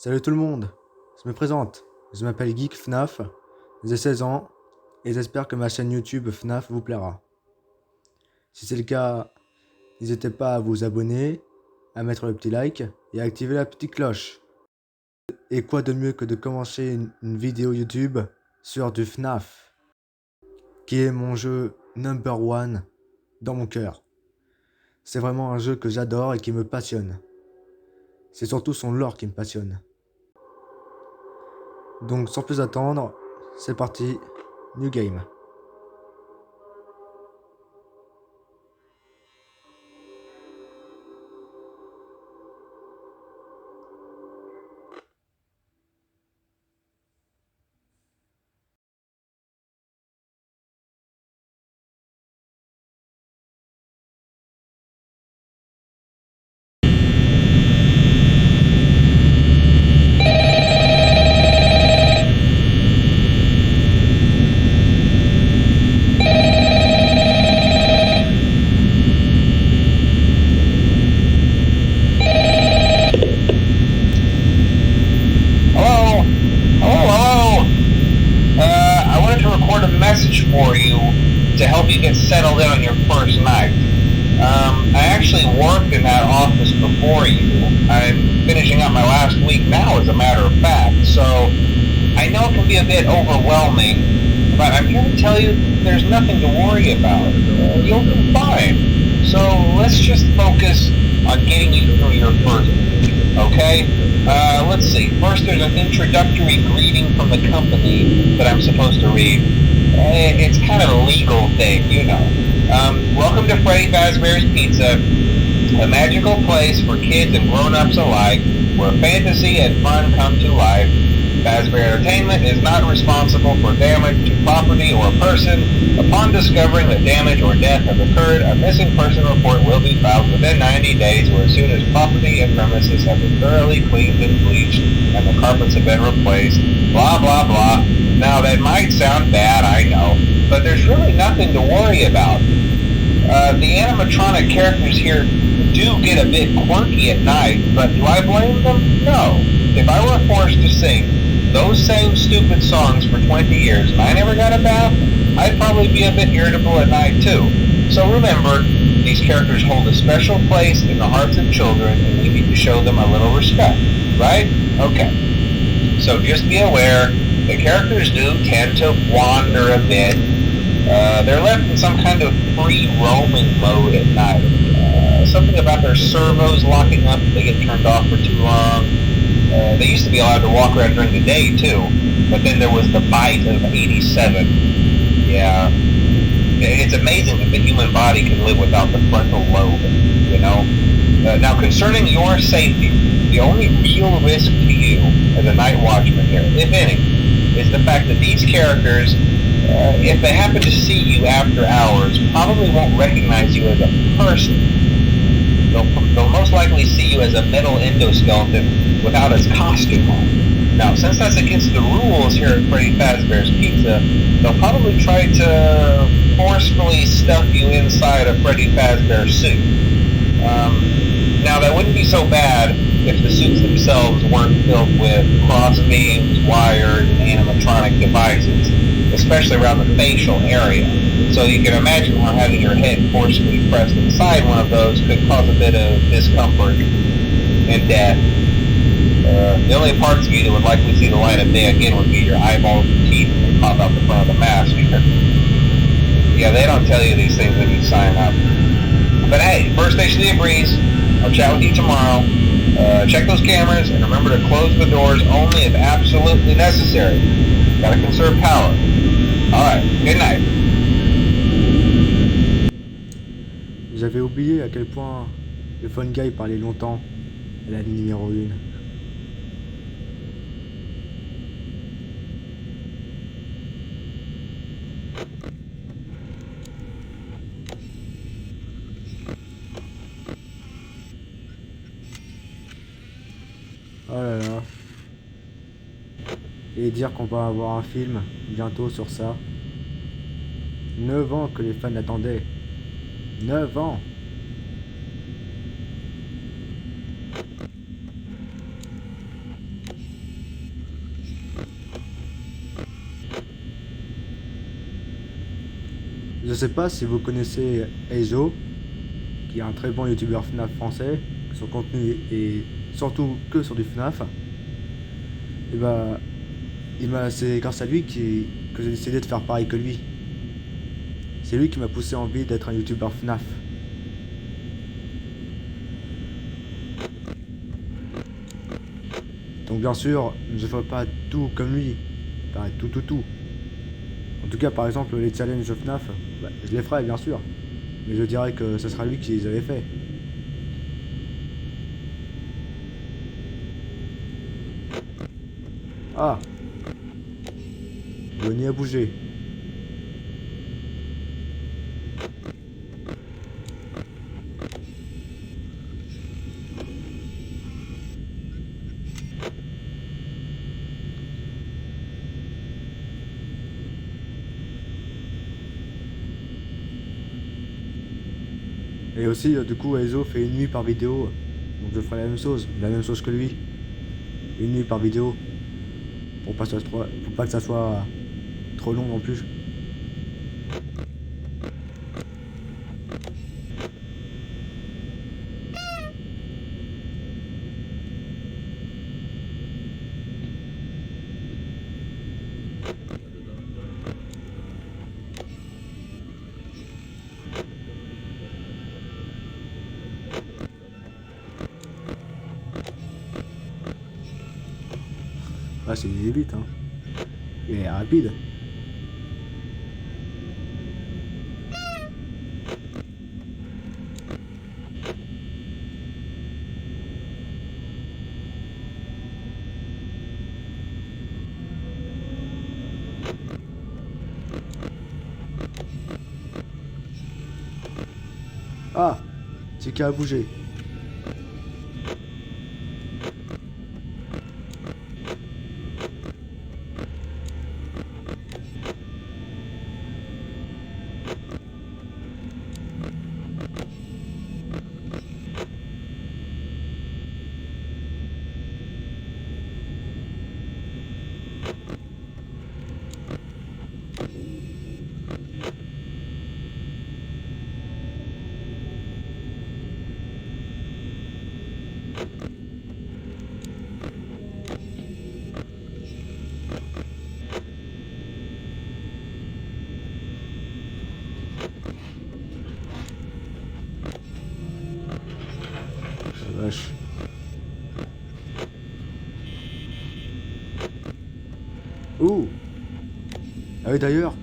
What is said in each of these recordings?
Salut tout le monde, je me présente, je m'appelle Geek FNAF, j'ai 16 ans et j'espère que ma chaîne YouTube FNAF vous plaira. Si c'est le cas, n'hésitez pas à vous abonner, à mettre le petit like et à activer la petite cloche. Et quoi de mieux que de commencer une vidéo YouTube sur du FNAF, qui est mon jeu number one dans mon cœur. C'est vraiment un jeu que j'adore et qui me passionne. C'est surtout son lore qui me passionne. Donc sans plus attendre, c'est parti, New Game. Message for you to help you get settled in on your first night. I actually worked in that office before you. I'm finishing up my last week now, as a matter of fact, so I know it can be a bit overwhelming, but I'm here to tell you there's nothing to worry about. You'll do fine. So let's just focus on getting you through your first week, okay? Let's see. First, there's an introductory greeting from the company that I'm supposed to read. It's kind of a legal thing, you know. Welcome to Freddy Fazbear's Pizza, a magical place for kids and grown-ups alike, where fantasy and fun come to life. Fazbear Entertainment is not responsible for damage to property or person. Upon discovering that damage or death has occurred, a missing person report will be filed within 90 days or as soon as property and premises have been thoroughly cleaned and bleached and the carpets have been replaced. Blah, blah, blah. Now, that might sound bad, I know, but there's really nothing to worry about. The animatronic characters here do get a bit quirky at night, but do I blame them? No. If I were forced to sing those same stupid songs for 20 years and I never got a bath, I'd probably be a bit irritable at night too. So remember, these characters hold a special place in the hearts of children and we need to show them a little respect, right? Okay. So just be aware, the characters do tend to wander a bit. They're left in some kind of free roaming mode at night. Something about their servos locking up if they get turned off for too long. They used to be allowed to walk around during the day too, but then there was the bite of 87. Yeah. It's amazing that the human body can live without the frontal lobe, you know? Now concerning your safety, the only real risk to you as a night watchman here, if any, is the fact that these characters, if they happen to see you after hours, probably won't recognize you as a person. They'll most likely see you as a metal endoskeleton without its costume on. Now, since that's against the rules here at Freddy Fazbear's Pizza, they'll probably try to forcefully stuff you inside a Freddy Fazbear suit. Now, that wouldn't be so bad if the suits themselves weren't filled with crossbeams, wires, and animatronic devices, especially around the facial area. So you can imagine how having your head forcefully pressed inside one of those could cause a bit of discomfort and death. The only parts of you that would likely see the light of day again would be your eyeballs and teeth when they pop out the front of the mask. Yeah, they don't tell you these things when you sign up. But hey, first station of the breeze. I'll chat with you tomorrow. Check those cameras and remember to close the doors only if absolutely necessary. Gotta conserve power. Alright, good night. J'avais oublié à quel point le Fun Guy parlait longtemps à la ligne numéro 1. Oh là là. Et dire qu'on va avoir un film bientôt sur ça. 9 ans que les fans attendaient. 9 ans. Je sais pas si vous connaissez Eizo, qui est un très bon youtubeur FNAF français. Son contenu est surtout que sur du FNAF. Et bah, c'est grâce à lui que j'ai décidé de faire pareil que lui. C'est lui qui m'a poussé envie d'être un youtubeur FNAF. Donc bien sûr, je ne ferai pas tout comme lui. Pas tout. En tout cas, par exemple, les challenges FNAF, bah, je les ferai bien sûr. Mais je dirais que ce sera lui qui les avait fait. Ah, le nez a bougé. Et aussi, du coup, Eizo fait une nuit par vidéo. Donc je ferai la même chose que lui. Une nuit par vidéo. Pour pas que ça soit trop long non plus. Ah, c'est vite, hein. Il est rapide. Ah, c'est qui a bougé. La vache. Ouh. Ah oui, d'ailleurs,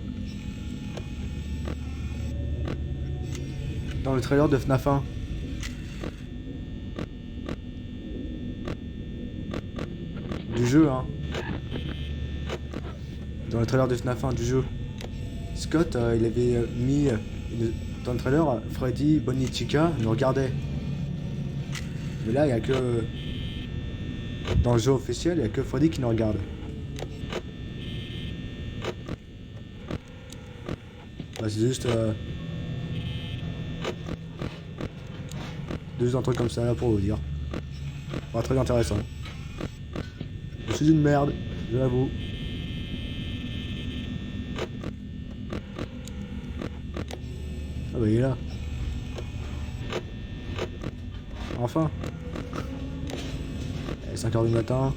dans le trailer de FNAF 1, du jeu, hein. Dans le trailer de FNAF 1 du jeu, Scott, il avait mis dans le trailer, Freddy, Bonnie, Chica nous regardaient. Mais là, il n'y a que... Dans le jeu officiel, il n'y a que Freddy qui nous regarde. Bah, c'est juste... un truc comme ça là pour vous dire. Pas très intéressant. Je suis une merde, je l'avoue. Ah bah il est là. Enfin. 5h du matin.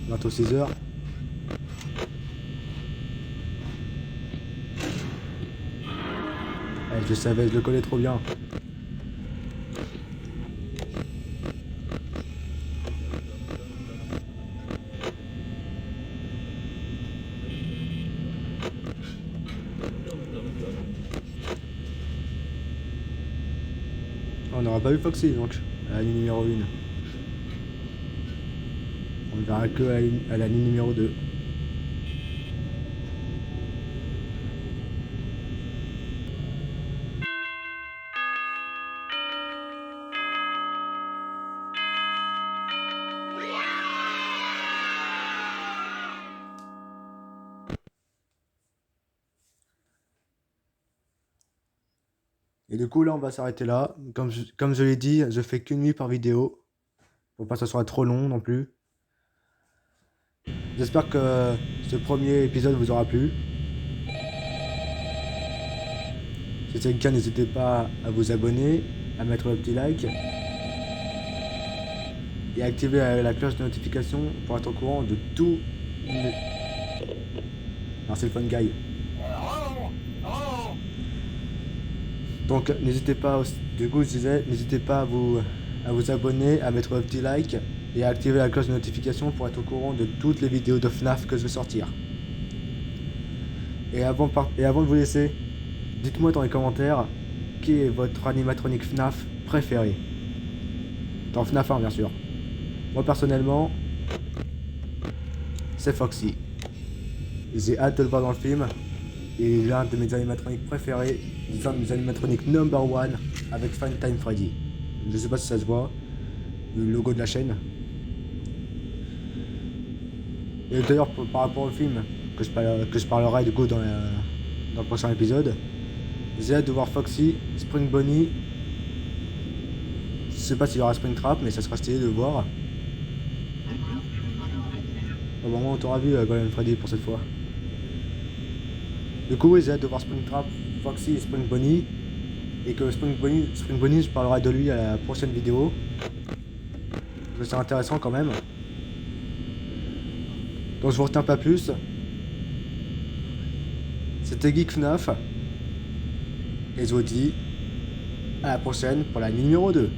Bientôt 6h. Je savais, je le connais trop bien. On n'aura pas vu Foxy donc, à la ligne numéro 1. On ne verra que à la ligne numéro 2. Et du coup là on va s'arrêter là. Comme je l'ai dit, je fais qu'une nuit par vidéo. Pour pas que ça soit trop long non plus. J'espère que ce premier épisode vous aura plu. Si c'est le cas, n'hésitez pas à vous abonner, à mettre le petit like et à activer la cloche de notification pour être au courant de tout. Non, c'est le Fun Guy. Donc n'hésitez pas, du coup je disais, n'hésitez pas à vous abonner, à mettre le petit like et à activer la cloche de notification pour être au courant de toutes les vidéos de FNAF que je vais sortir. Et avant de vous laisser, dites-moi dans les commentaires qui est votre animatronique FNAF préféré. Dans FNAF 1 bien sûr. Moi personnellement, c'est Foxy. J'ai hâte de le voir dans le film. Et l'un de mes animatroniques préférés, l'un de mes animatroniques number one avec Fun Time Freddy. Je sais pas si ça se voit, le logo de la chaîne. Et d'ailleurs par rapport au film, que je parlerai du coup dans le prochain épisode, j'ai hâte de voir Foxy, Spring Bonnie. Je sais pas s'il y aura Springtrap, mais ça sera stylé de le voir. Au moment où on aura vu Golden Freddy pour cette fois. Du coup, j'ai hâte de voir Springtrap, Foxy et Spring Bonnie. Et que Spring Bonnie, je parlerai de lui à la prochaine vidéo. Parce que c'est intéressant quand même. Donc je vous retiens pas plus. C'était Geek FNAF. Et je vous dis à la prochaine pour la nuit numéro 2.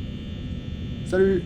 Salut!